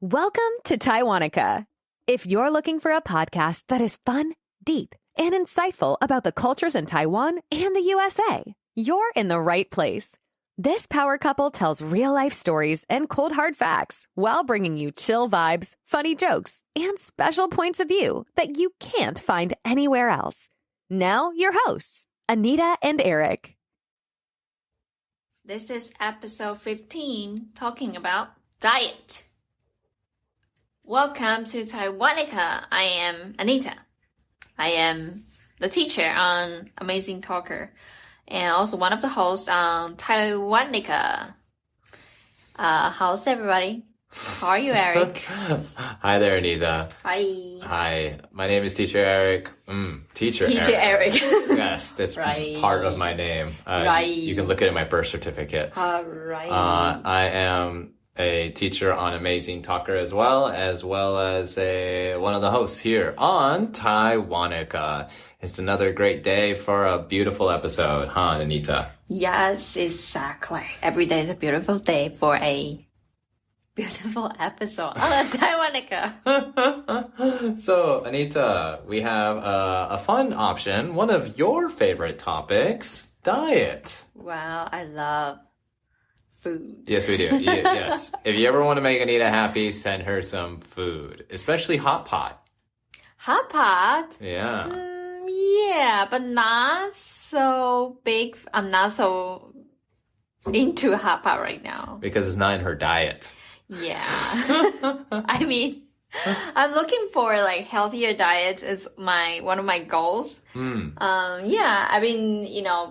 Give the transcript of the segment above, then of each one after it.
Welcome to Taiwanica. If you're looking for a podcast that is fun, deep, and insightful about the cultures in Taiwan and the USA, you're in the right place. This power couple tells real-life stories and cold hard facts while bringing you chill vibes, funny jokes, and special points of view that you can't find anywhere else. Now, your hosts, Anita and Eric. This is episode 15, talking about diet. Welcome to Taiwanica. I am Anita. I am the teacher on Amazing Talker and also one of the hosts on Taiwanica. How's everybody? How are you, Eric? Hi there, Anita. Hi. Hi. My name is Teacher Eric. Teacher Eric. Yes, that's right. part of my name. Right. You can look at it in my birth certificate. Right. I am a teacher on Amazing Talker as well as one of the hosts here on Taiwanica. It's another great day for a beautiful episode, huh, Anita? Yes, exactly. Every day is a beautiful day for a beautiful episode on Taiwanica. So, Anita, we have a fun option, one of your favorite topics, diet. Wow, I love food. Yes, we do. Yes. If you ever want to make Anita happy, send her some food, especially hot pot. Hot pot? Yeah. Yeah, but not so big. I'm not so into hot pot right now. Because it's not in her diet. Yeah. I mean, I'm looking for like healthier diets is one of my goals. Yeah, I've been,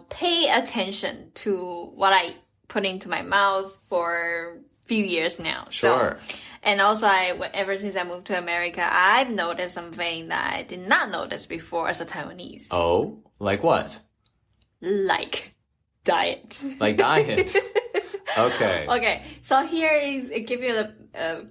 pay attention to what I put into my mouth for a few years now. Sure. So, and also ever since I moved to America, I've noticed something that I did not notice before as a Taiwanese. Oh, like what? Like diet. Like diet. Okay. Okay, so here is, it gives you a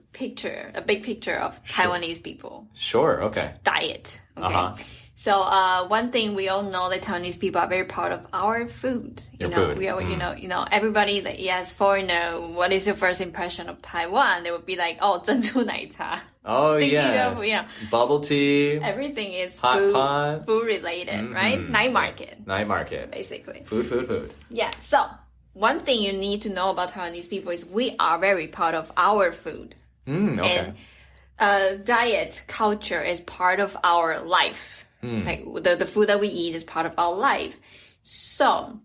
big picture of Taiwanese people. Sure, okay. Diet, okay? Uh-huh. So, one thing we all know that Taiwanese people are very proud of our food. Food. We are, everybody that yes, foreigner, what is your first impression of Taiwan? They would be like, oh, 珍珠奶茶. Oh, Thinking yes. of, Bubble tea. Everything is Hot pot. food related, right? Night market. Night market. Basically. Food. Yeah, so one thing you need to know about Taiwanese people is we are very proud of our food. Okay. And diet culture is part of our life. Like the food that we eat is part of our life. So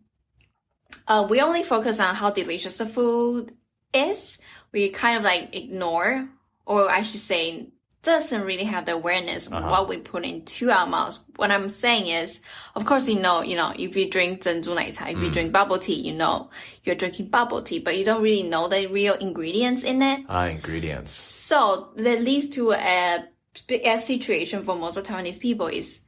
we only focus on how delicious the food is. We kind of like ignore, or I should say, doesn't really have the awareness of what we put into our mouths. What I'm saying is, of course, if you drink 珍珠奶茶, if you drink bubble tea, you're drinking bubble tea, but you don't really know the real ingredients in it. Ingredients. So that leads to a situation for most of Taiwanese people is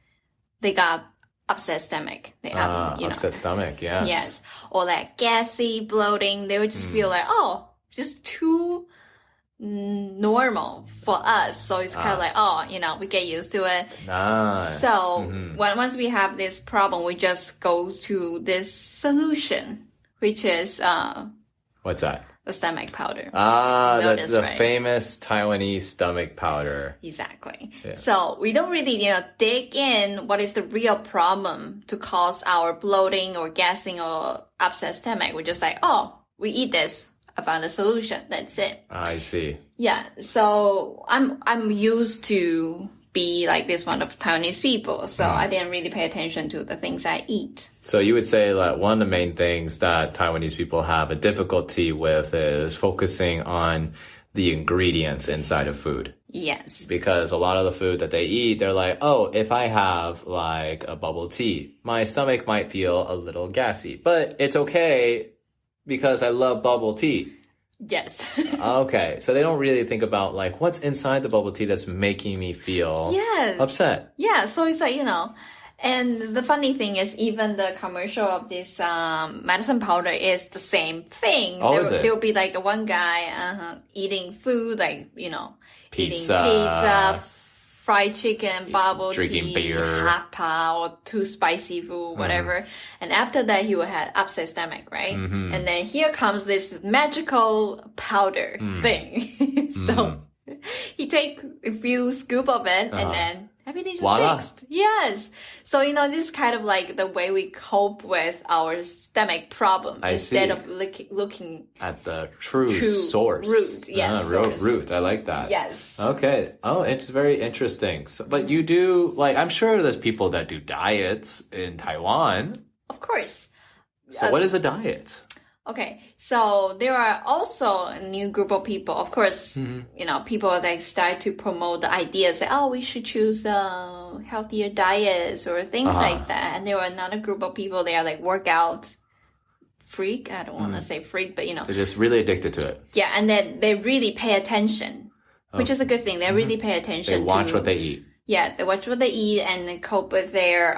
they got upset stomach. They have, upset stomach, yes. Yes. Or like gassy, bloating. They would just feel like, just too normal for us. So it's kind of like, we get used to it. So once we have this problem, we just go to this solution, which is what's that? The stomach powder. The famous Taiwanese stomach powder. Exactly. Yeah. So we don't really, dig in what is the real problem to cause our bloating or gassing or upset stomach. We're just like, we eat this. I found a solution. That's it. I see. Yeah. So I'm used to be like this one of Taiwanese people. So I didn't really pay attention to the things I eat. So you would say that one of the main things that Taiwanese people have a difficulty with is focusing on the ingredients inside of food. Yes. Because a lot of the food that they eat, they're like, if I have like a bubble tea, my stomach might feel a little gassy, but it's okay because I love bubble tea. Yes. Okay. So they don't really think about like what's inside the bubble tea that's making me feel upset. Yeah. So it's like, and the funny thing is even the commercial of this medicine powder is the same thing. There will be like one guy eating food like, eating pizza, fried chicken, bubble drinking tea, beer, hot pot, or too spicy food, whatever. And after that, he will have upset stomach, right? And then here comes this magical powder thing. So take a few scoop of it and then everything's Voila. fixed. Yes. So, this is kind of like the way we cope with our stomach problem instead of looking at the true source. Root. Yes. Root. I like that. Yes. Okay. Oh, it's very interesting. So, but you do, I'm sure there's people that do diets in Taiwan. Of course. So what is a diet? Okay, so there are also a new group of people. Of course, people that start to promote the ideas that, we should choose healthier diets or things like that. And there are another group of people, they are like workout freak. I don't want to say freak, but They're just really addicted to it. Yeah, and then they really pay attention, which is a good thing. They really pay attention. They watch what they eat. Yeah, they watch what they eat and cope with their,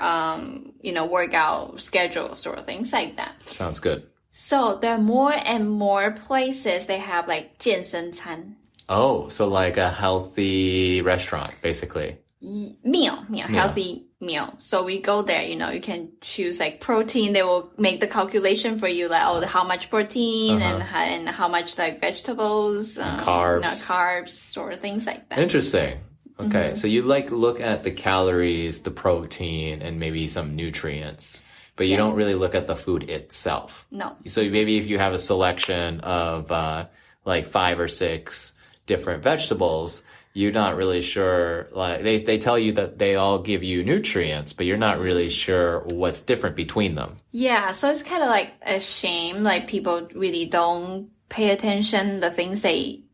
workout schedules or things like that. Sounds good. So there are more and more places they have like 健身餐. Oh, so like a healthy restaurant, basically. Healthy meal. So we go there, you can choose like protein. They will make the calculation for you, like, how much protein and how much like vegetables, carbs or things like that. Interesting. Okay. So you look at the calories, the protein, and maybe some nutrients. But you don't really look at the food itself. No. So maybe if you have a selection of 5 or 6 different vegetables, you're not really sure. Like they tell you that they all give you nutrients, but you're not really sure what's different between them. Yeah. So it's kind of like a shame. Like people really don't pay attention the things they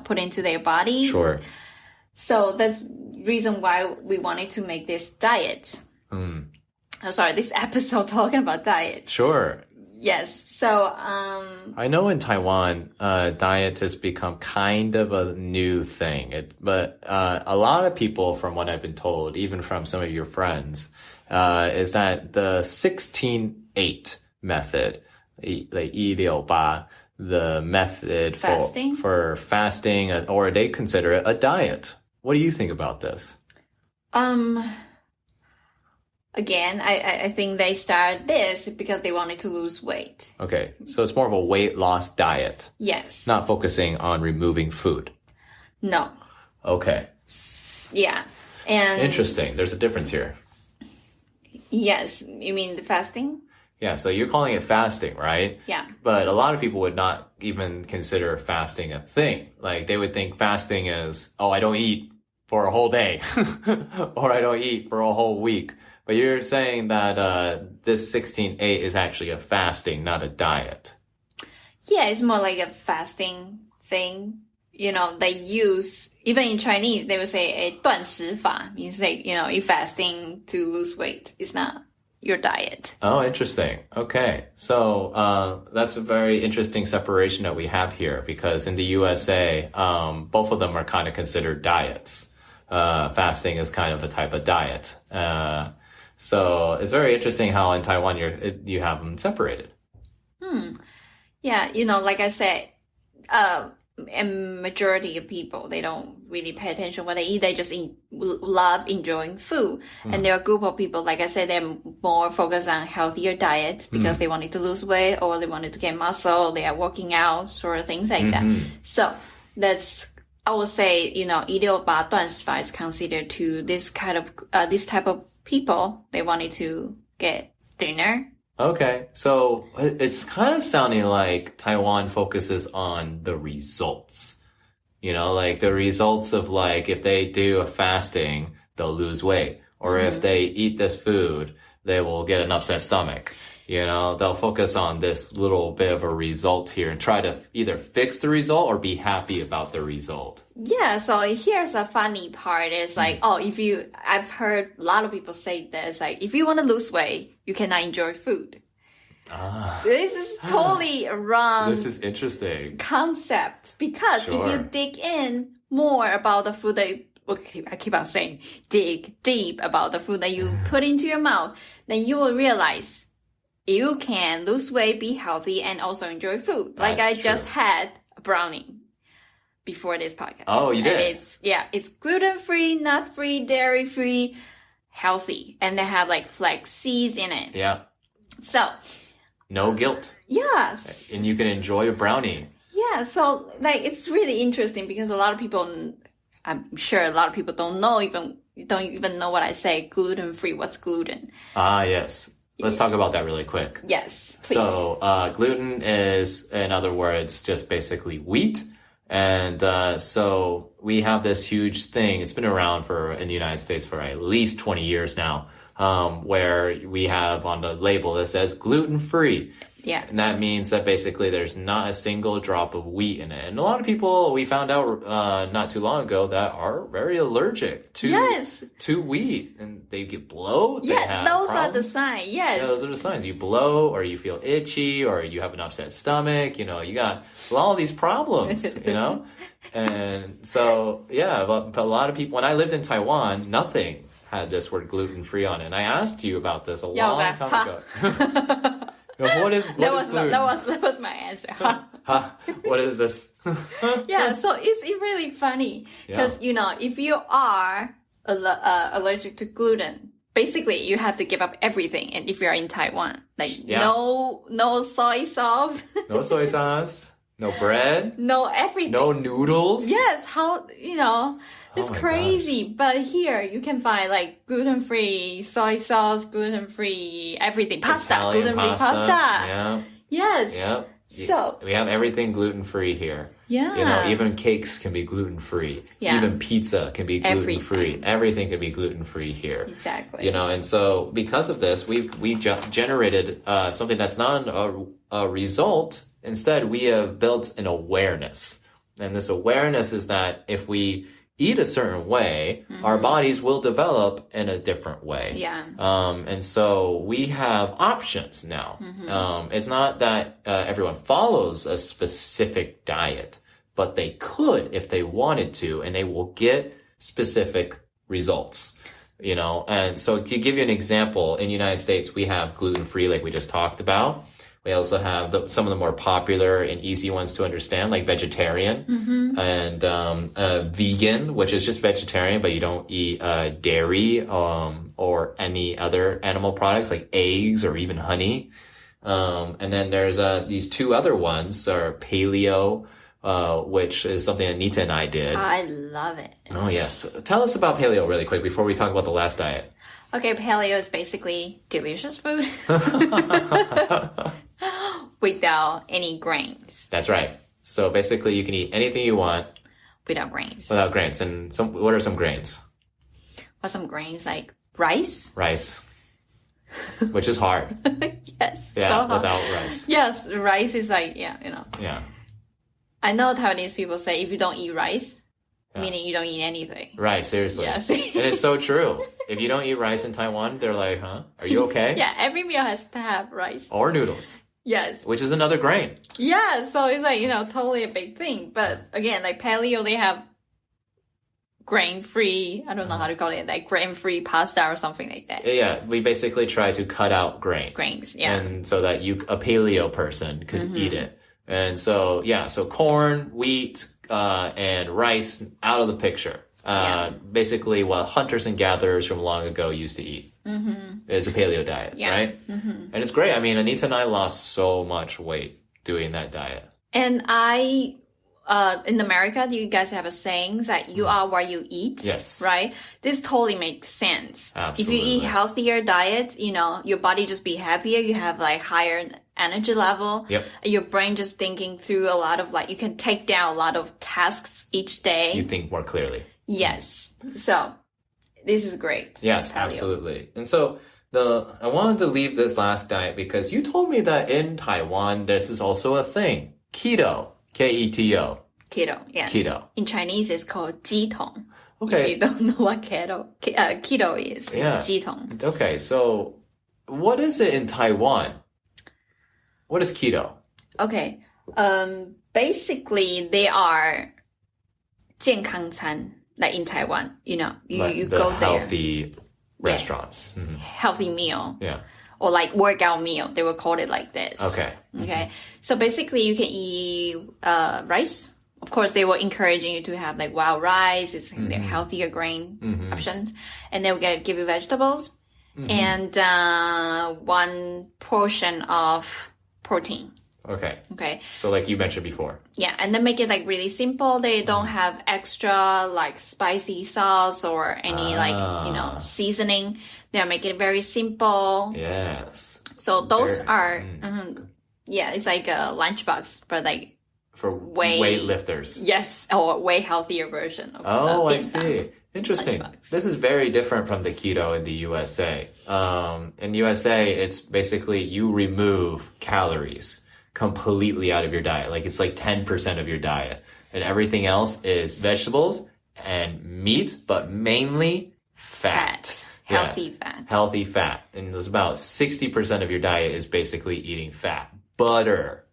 put into their body. Sure. So that's reason why we wanted to make this diet. This episode talking about diet. Sure. Yes. So, I know in Taiwan, diet has become kind of a new thing. But a lot of people, from what I've been told, even from some of your friends, is that the 16-8 method, like 168, the method for fasting, or they consider it a diet. What do you think about this? Again, I think they started this because they wanted to lose weight. Okay, so it's more of a weight loss diet. Yes. Not focusing on removing food. No. Okay. Yeah. And interesting. There's a difference here. Yes. You mean the fasting? Yeah, so you're calling it fasting, right? Yeah. But a lot of people would not even consider fasting a thing. Like they would think fasting is, I don't eat for a whole day or I don't eat for a whole week. But you're saying that this 16-8 is actually a fasting, not a diet. Yeah, it's more like a fasting thing. They use, even in Chinese, they would say a 断食法, means like, you're fasting to lose weight. It's not your diet. Oh, interesting. Okay. So that's a very interesting separation that we have here because in the USA, both of them are kind of considered diets. Fasting is kind of a type of diet. So it's very interesting how in Taiwan you have them separated. Yeah, like I said, a majority of people, they don't really pay attention what they eat. They just love enjoying food. And there are a group of people, like I said, they're more focused on healthier diets because they wanted to lose weight or they wanted to get muscle. They are working out, sort of things like that. So that's, I would say, 168断食法 is considered to this type of people. They wanted to get thinner. Okay, so it's kind of sounding like Taiwan focuses on the results. Like the results of if they do a fasting, they'll lose weight. Or if they eat this food, they will get an upset stomach. They'll focus on this little bit of a result here and try to either fix the result or be happy about the result. Yeah, so here's the funny part is I've heard a lot of people say this, if you want to lose weight, you cannot enjoy food. This is totally wrong. This is interesting. Concept. Because if you dig in more about the food that I keep on saying, dig deep about the food that you put into your mouth, then you will realize you can lose weight, be healthy, and also enjoy food. Like I just had a brownie before this podcast. Oh, you did? And it's gluten-free, nut-free, dairy-free, healthy. And they have flax seeds in it. Yeah. So. No guilt. Yes. And you can enjoy a brownie. Yeah. So it's really interesting because a lot of people, I'm sure a lot of people don't even know what I say. Gluten-free. What's gluten? Yes. Let's talk about that really quick. Yes, please. So, gluten is, in other words, just basically wheat. And so we have this huge thing. It's been around in the United States for at least 20 years now, where we have on the label that says gluten-free. Yes. And that means that basically there's not a single drop of wheat in it. And a lot of people, we found out not too long ago, that are very allergic to wheat. And they get bloat. Yeah, those are the signs. Yes. Yeah, those are the signs. You bloat, or you feel itchy, or you have an upset stomach. You know, you got all these problems, you know? And so, yeah, but a lot of people, when I lived in Taiwan, nothing had this word gluten-free on it. And I asked you about this a long time ago. What is gluten? That was my answer. What is this? Yeah, so it's really funny because if you are allergic to gluten, basically you have to give up everything. And if you're in Taiwan, no soy sauce, no soy sauce, no bread, no everything, no noodles. Yes, it's crazy. Gosh. But here you can find like gluten-free soy sauce, gluten-free everything, pasta, gluten-free pasta. Yeah. Yes. Yep. So we have everything gluten-free here. Yeah. Even cakes can be gluten-free. Yeah. Even pizza can be gluten-free. Everything can be gluten-free here. Exactly. And so because of this, we generated something that's not a result. Instead, we have built an awareness. And this awareness is that if we eat a certain way, our bodies will develop in a different way. Yeah. And so we have options now. It's not that everyone follows a specific diet, but they could if they wanted to, and they will get specific results. And so to give you an example, in the United States, we have gluten-free, like we just talked about. We also have some of the more popular and easy ones to understand, like vegetarian and vegan, which is just vegetarian, but you don't eat dairy or any other animal products like eggs or even honey. And then there's these two other ones are paleo, which is something Anita and I did. I love it. Oh, yes. Tell us about paleo really quick before we talk about the last diet. Okay, paleo is basically delicious food. Without any grains. That's right. So basically you can eat anything you want. Without grains. Without grains. And what are some grains? What some grains? Like rice? Rice. Which is hard. Yes. Yeah, so hard. without rice. Yes, rice is like, Yeah. I know Taiwanese people say if you don't eat rice, meaning you don't eat anything. Right, seriously. Yes. And it's so true. If you don't eat rice in Taiwan, they're like, huh? Are you okay? Yeah, every meal has to have rice. Or noodles. Yes. Which is another grain. Yeah, so it's like, totally a big thing. But again, like paleo, they have grain-free, I don't know how to call it, like grain-free pasta or something like that. Yeah, we basically try to cut out grains, yeah. And so that a paleo person could eat it. And so, so corn, wheat, and rice out of the picture. Basically what hunters and gatherers from long ago used to eat. It's a paleo diet, right? And it's great. I mean, Anita and I lost so much weight doing that diet. And in America, do you guys have a saying that you are what you eat? Yes. Right? This totally makes sense. Absolutely. If you eat healthier diet, your body just be happier. You have like higher energy level. Yep. Your brain just thinking through a lot of you can take down a lot of tasks each day. You think more clearly. Yes. So this is great. Yes, absolutely. And so I wanted to leave this last diet because you told me that in Taiwan, this is also a thing. Keto. Keto. Keto, yes. Keto. In Chinese, it's called 鸡桶. Okay. If you don't know what keto is, it's 鸡桶. Okay, so what is it in Taiwan? What is keto? Okay. Basically, they are 健康餐. Like in Taiwan, you go there. Healthy restaurants. Yeah. Healthy meal. Yeah. Or like workout meal. They will call it like this. Okay. Okay. So basically you can eat rice. Of course, they were encouraging you to have like wild rice. It's their healthier grain options. And they will give you vegetables and 1 portion of protein. Okay. Okay. So like you mentioned before. Yeah, and then make it like really simple. They don't have extra like spicy sauce or any seasoning. They make it very simple. Yes. So those are, it's like a lunchbox, but like for weightlifters. Yes, or way healthier version of I see. Interesting. Lunchbox. This is very different from the keto in the USA. In USA, it's basically you remove calories completely out of your diet. Like it's like 10% of your diet. And everything else is vegetables and meat, but mainly fat. Healthy fat. Healthy fat. And there's about 60% of your diet is basically eating fat. Butter.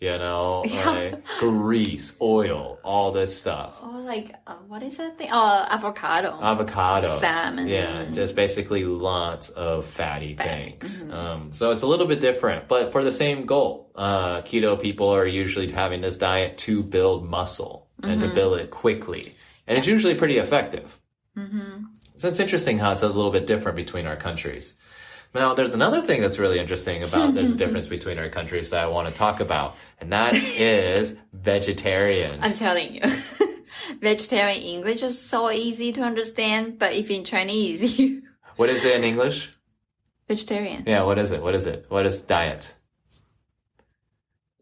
Like grease, oil, all this stuff. Oh, like, what is that thing? Oh, avocado. Avocados. Salmon. Yeah, just basically lots of fatty things. So it's a little bit different, but for the same goal. Keto people are usually having this diet to build muscle and to build it quickly. And it's usually pretty effective. So it's interesting how it's a little bit different between our countries. Now, there's another thing that's really interesting about there's a difference between our countries that I want to talk about, and that is vegetarian. I'm telling you, vegetarian English is so easy to understand, but if in Chinese, you... What is it in English? Vegetarian. Yeah, what is it? What is it? What is diet?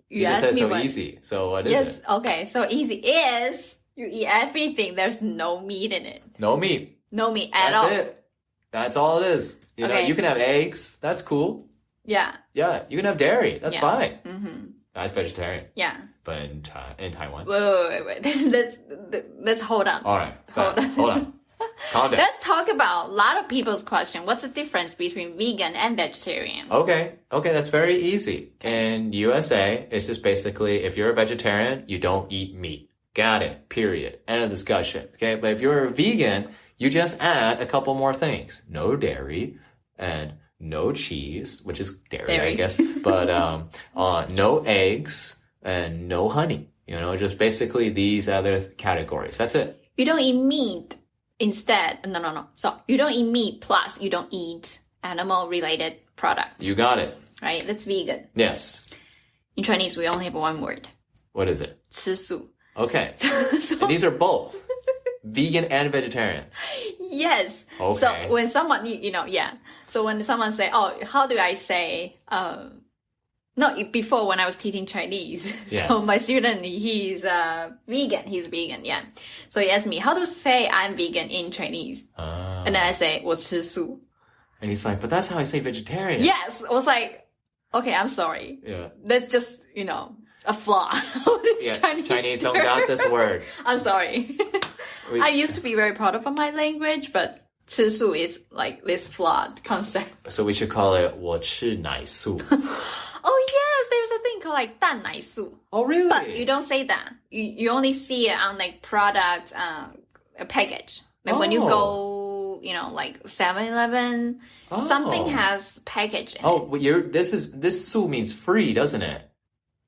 You just said so easy, so what is it? Yes, okay, so easy is you eat everything. There's no meat in it. No meat. No meat at all. That's it. That's all it is. You know, you can have eggs. That's cool. Yeah. Yeah, you can have dairy. That's fine. That's vegetarian. Yeah. But in Taiwan. Wait. Let's hold on. All right. Hold on. Calm down. Let's talk about a lot of people's question. What's the difference between vegan and vegetarian? Okay, that's very easy. In USA, it's just basically if you're a vegetarian, you don't eat meat. Got it. Period. End of discussion. Okay, but if you're a vegan, you just add a couple more things. No dairy and no cheese, which is dairy. I guess. But no eggs and no honey. Just basically these other categories. That's it. You don't eat meat instead. No. So you don't eat meat plus you don't eat animal-related products. You got it. Right? That's vegan. Yes. In Chinese, we only have one word. What is it? 吃素. Okay. And these are both. Vegan and vegetarian. Yes. Okay. So when someone, So when someone say, oh, how do I say, before when I was teaching Chinese. Yes. So my student, he's vegan. He's vegan, yeah. So he asked me, how to say I'm vegan in Chinese? And then I say, 我吃素. And he's like, but that's how I say vegetarian. Yes. I was like, okay, I'm sorry. Yeah. That's just, a flaw. Chinese don't got this word. I'm sorry. I used to be very proud of my language, but 吃素 is like this flawed concept. So we should call it 我吃奶素. Oh yes, there's a thing called like 蛋奶素. Oh really? But you don't say that. You only see it on like product a package. Like when you go, like 7-Eleven, something has package in it. This su means free, doesn't it?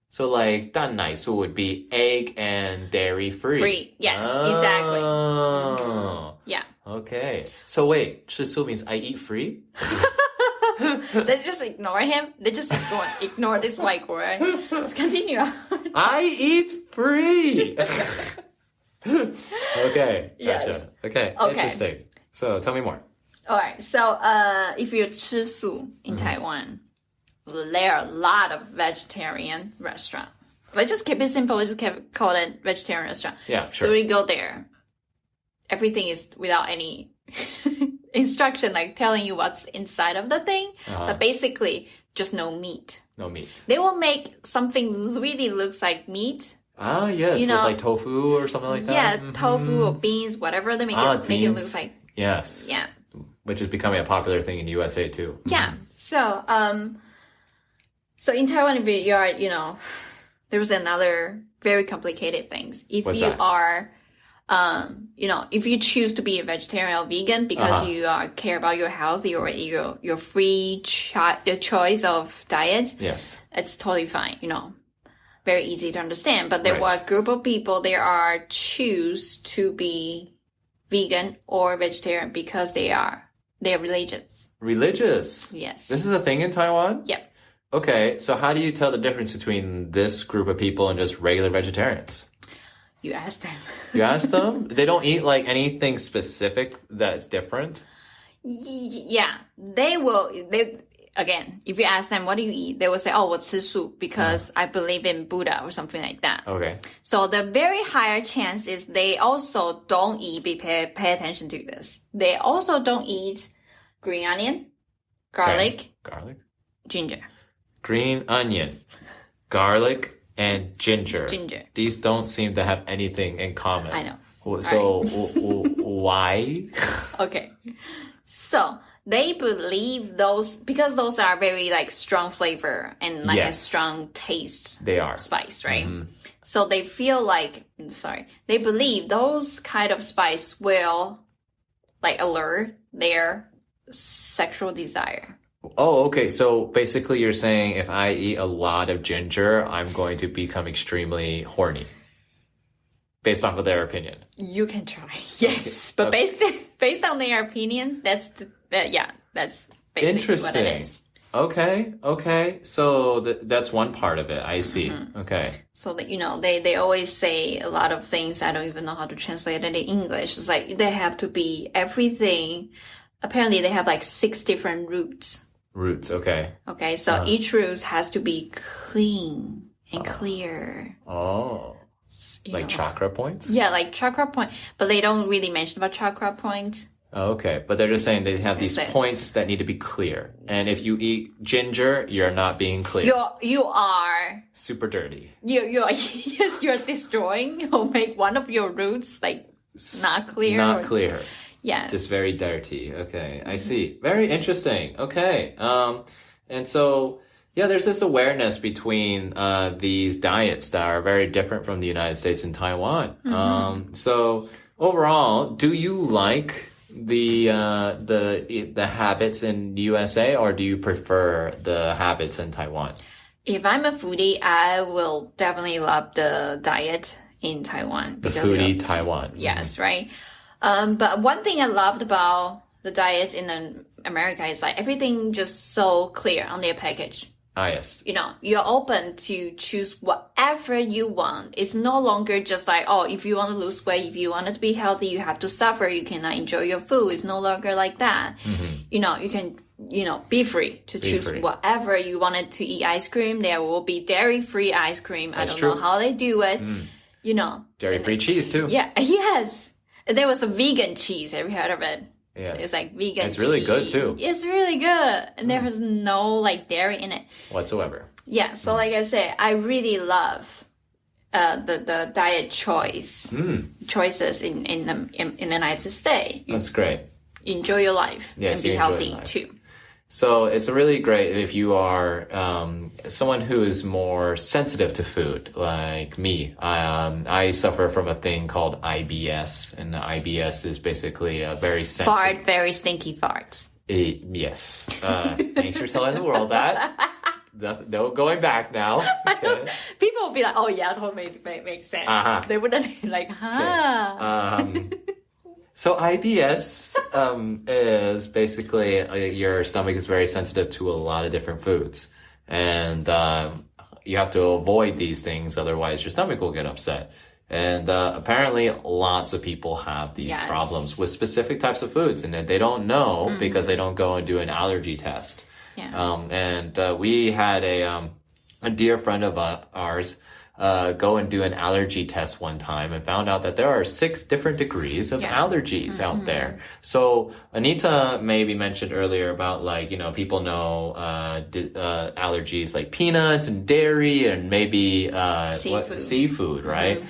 So like 蛋奶素 would be egg and dairy free. Free, yes, exactly. Yeah. Okay. So wait, 吃素 means I eat free? Let's just ignore him. Let's just ignore this white word. Let's continue. I eat free. Okay. Yes. Gotcha. Okay. Interesting. So tell me more. All right. So if you're 吃素 in Taiwan, there are a lot of vegetarian restaurants. Let's just keep it simple. Let's just call it vegetarian restaurant. Yeah, sure. So we go there. Everything is without any instruction, like telling you what's inside of the thing. But basically, just no meat. No meat. They will make something really looks like meat. Ah, yes. With like tofu or something like that. Yeah, tofu or beans, whatever they make it look like. Yes. Yeah. Which is becoming a popular thing in the USA too. Yeah. So, so in Taiwan, if you are, there's another very complicated things. If What's you that? are, if you choose to be a vegetarian or vegan because you care about your health or your free your choice of diet, Yes. it's totally fine. Very easy to understand. But there were a group of people they are choose to be vegan or vegetarian because they're religious. Religious. Yes. This is a thing in Taiwan? Yep. Okay, so how do you tell the difference between this group of people and just regular vegetarians? You ask them. You ask them? They don't eat like anything specific that's different? Yeah, they will. Again, if you ask them, what do you eat? They will say, oh, 我吃素 because I believe in Buddha or something like that. Okay. So the very higher chance is they also don't eat, pay attention to this. They also don't eat green onion, garlic, ginger. Green onion, garlic, and ginger. Ginger. These don't seem to have anything in common. I know. So why? Okay. So they believe because those are very like strong flavor and like a strong taste. They are. Spice, right? So they feel like, they believe those kind of spice will like alert their sexual desire. Oh, okay. So basically you're saying if I eat a lot of ginger, I'm going to become extremely horny. Based off of their opinion. You can try. Yes. But based on their opinions, that's basically what it is. Okay. So that's one part of it. I see. Okay. So that, they always say a lot of things. I don't even know how to translate it in English. It's like they have to be everything. Apparently they have like 6 different roots. Okay. Okay, so each root has to be clean and clear. Oh. Like chakra points? Yeah, like chakra point. But they don't really mention about chakra points. Okay, but they're just saying they have these points that need to be clear. And if you eat ginger, you're not being clear. You are super dirty. You're destroying or make one of your roots like not clear. Not clear. Yeah. Just very dirty. Okay, I see. Very interesting. Okay. And so, yeah, there's this awareness between these diets that are very different from the United States and Taiwan. So overall, do you like the habits in the USA, or do you prefer the habits in Taiwan? If I'm a foodie, I will definitely love the diet in Taiwan. The foodie Taiwan. Yes, right. But one thing I loved about the diet in America is like everything just so clear on their package. Ah, yes. You're open to choose whatever you want. It's no longer just like, oh, if you want to lose weight, if you want it to be healthy, you have to suffer. You cannot enjoy your food. It's no longer like that. You can, be free to choose whatever you wanted to eat. Ice cream, there will be dairy-free ice cream. I don't know how they do it. Dairy-free cheese too. Yeah. Yes. There was a vegan cheese. Have you heard of it? Yes. It's like vegan It's really cheese. good too. It's really good. And there was no like dairy in it. Whatsoever. Yeah. So like I said, I really love the diet choices in the United States. That's great. Enjoy your life and be healthy too. So it's really great if you are someone who is more sensitive to food, like me. I suffer from a thing called IBS, and IBS is basically a very sensitive... very stinky farts. Yes. Thanks for telling the world that. No going back now. Okay. People will be like, oh yeah, that makes sense. They wouldn't be like, Okay. So IBS is basically your stomach is very sensitive to a lot of different foods. And you have to avoid these things, otherwise your stomach will get upset. And apparently lots of people have these problems with specific types of foods, and they don't know because they don't go and do an allergy test. Yeah. We had a dear friend of ours go and do an allergy test one time and found out that there are 6 different degrees of allergies out there. So Anita maybe mentioned earlier about people know allergies like peanuts and dairy and maybe seafood, right?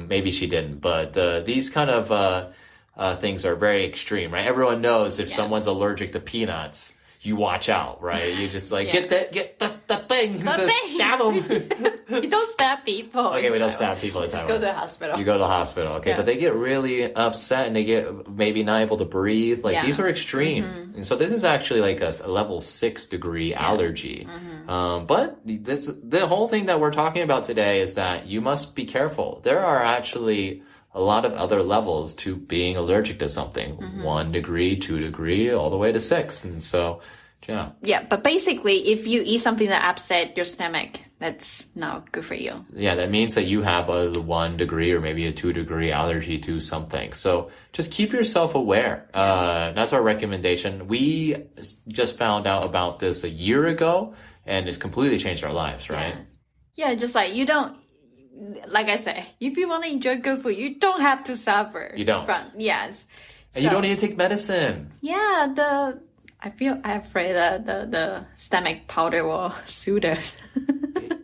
Maybe she didn't, but these kind of things are very extreme, right? Everyone knows if someone's allergic to peanuts, you watch out, right? You just get the thing, stab them. You don't stab people. Okay, we don't stab people in Taiwan. Just go to the hospital. You go to the hospital, okay? But they get really upset and they get maybe not able to breathe. These are extreme. And so this is actually like a level 6 degree allergy. But the whole thing that we're talking about today is that you must be careful. There are actually a lot of other levels to being allergic to something. 1 degree, 2 degree, all the way to 6. And so Yeah. Yeah, but basically, if you eat something that upset your stomach, that's not good for you. Yeah, that means that you have a 1 degree or maybe a 2 degree allergy to something. So just keep yourself aware. That's our recommendation. We just found out about this a year ago, and it's completely changed our lives, right? Yeah, just like you don't, like I say, if you want to enjoy good food, you don't have to suffer. You don't. Yes. And you don't need to take medicine. Yeah, I'm afraid that the stomach powder will sue us.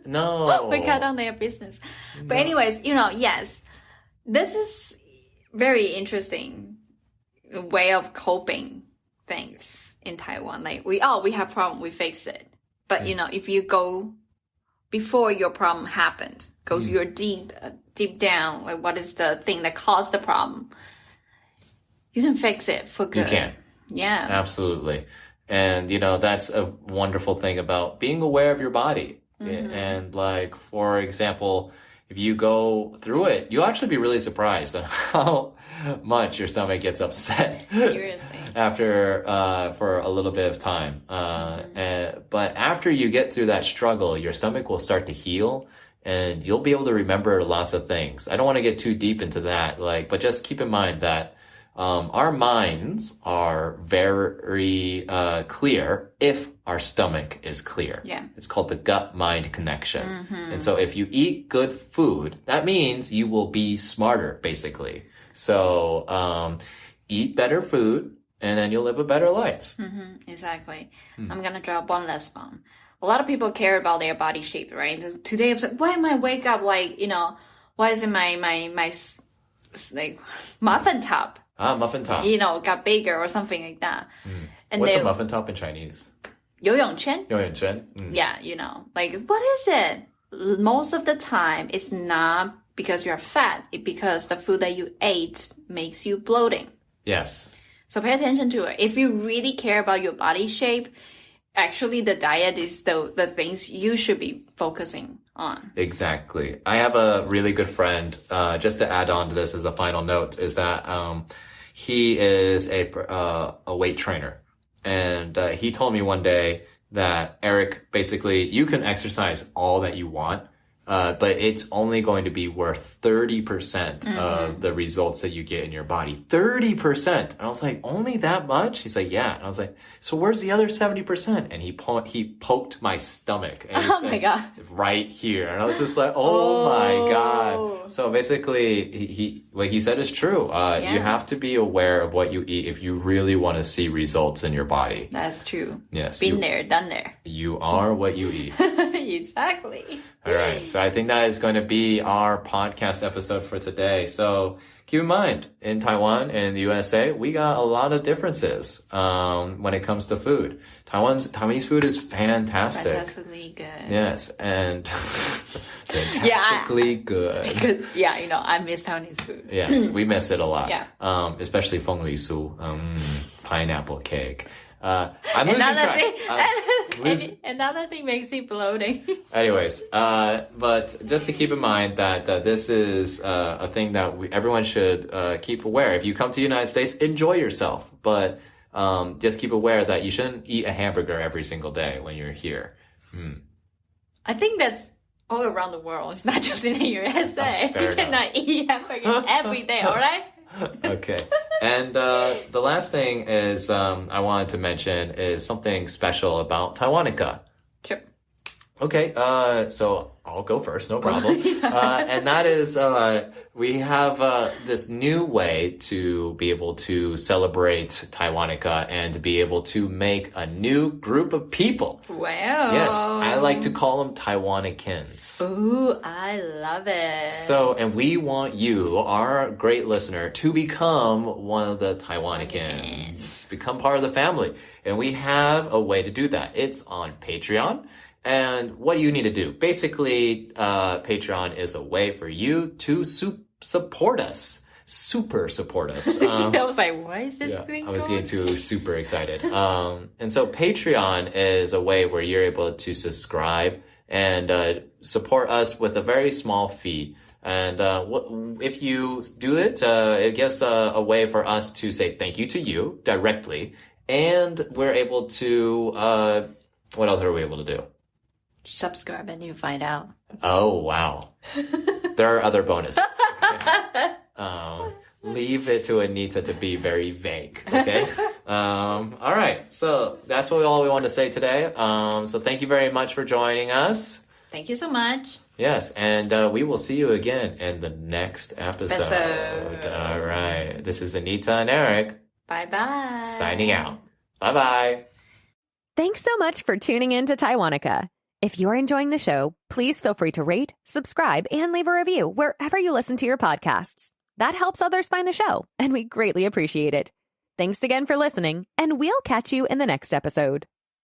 No. We cut down their business. But anyways, yes, this is very interesting way of coping things in Taiwan. Like we have problem, we fix it. But if you go before your problem happened, you're deep down, like what is the thing that caused the problem? You can fix it for good. You can. Yeah. Absolutely. And, that's a wonderful thing about being aware of your body. And like, for example, if you go through it, you'll actually be really surprised at how much your stomach gets upset. Seriously. After, for a little bit of time. But after you get through that struggle, your stomach will start to heal and you'll be able to remember lots of things. I don't want to get too deep into that, but just keep in mind that our minds are very clear if our stomach is clear. Yeah. It's called the gut-mind connection. And so if you eat good food, that means you will be smarter, basically. So eat better food, and then you'll live a better life. Exactly. I'm going to drop one last bomb. A lot of people care about their body shape, right? Today I was like, why am I wake up like, why is it my like muffin top? Muffin top. Got bigger or something like that. And what's a muffin top in Chinese? 游泳圈. 游泳圈. Yeah, like, what is it? Most of the time, it's not because you're fat. It's because the food that you ate makes you bloating. Yes. So pay attention to it. If you really care about your body shape, actually the diet is the things you should be focusing on. Exactly. I have a really good friend, just to add on to this as a final note, is that he is a weight trainer. And he told me one day that, Eric, basically, you can exercise all that you want, but it's only going to be worth 30% of the results that you get in your body. 30%! And I was like, only that much? He's like, yeah. And I was like, so where's the other 70%? And he poked my stomach. And oh my God. Right here. And I was just like, oh my God. So basically, what he said is true. You have to be aware of what you eat if you really want to see results in your body. That's true. Yes. Been there, done there. You are what you eat. Exactly. All right. So I think that is going to be our podcast episode for today. So keep in mind, in Taiwan and the USA, we got a lot of differences when it comes to food. Taiwanese food is fantastic. Fantastically good. Yes. And fantastically good. Yeah, I miss Taiwanese food. Yes, we miss it a lot. Yeah. Especially feng li su, pineapple cake. I'm losing track. Another thing makes you bloating. Anyways, but just to keep in mind that this is a thing that everyone should keep aware. If you come to the United States, enjoy yourself. But just keep aware that you shouldn't eat a hamburger every single day when you're here. I think that's all around the world. It's not just in the USA. Oh, you cannot eat hamburger every day, all right? Okay. And the last thing is I wanted to mention is something special about Taiwanica. Sure. Okay, so I'll go first, no problem. And that is, we have this new way to be able to celebrate Taiwanica and to be able to make a new group of people. Wow. Yes, I like to call them Taiwanicans. Ooh, I love it. So, and we want you, our great listener, to become one of the Taiwanicans. Become part of the family. And we have a way to do that. It's on Patreon. And what do you need to do? Basically, Patreon is a way for you to support us. Super support us. I was like, what is this thing I was called? getting too super excited. And so Patreon is a way where you're able to subscribe and support us with a very small fee. And if you do it, it gives a way for us to say thank you to you directly. And we're able to, what else are we able to do? Subscribe and you find out. Oh, wow. There are other bonuses. Okay? Leave it to Anita to be very vague, okay? All right. So that's all we want to say today. So thank you very much for joining us. Thank you so much. Yes, and we will see you again in the next episode. All right. This is Anita and Eric. Bye-bye. Signing out. Bye-bye. Thanks so much for tuning in to Taiwanica. If you're enjoying the show, please feel free to rate, subscribe, and leave a review wherever you listen to your podcasts. That helps others find the show, and we greatly appreciate it. Thanks again for listening, and we'll catch you in the next episode.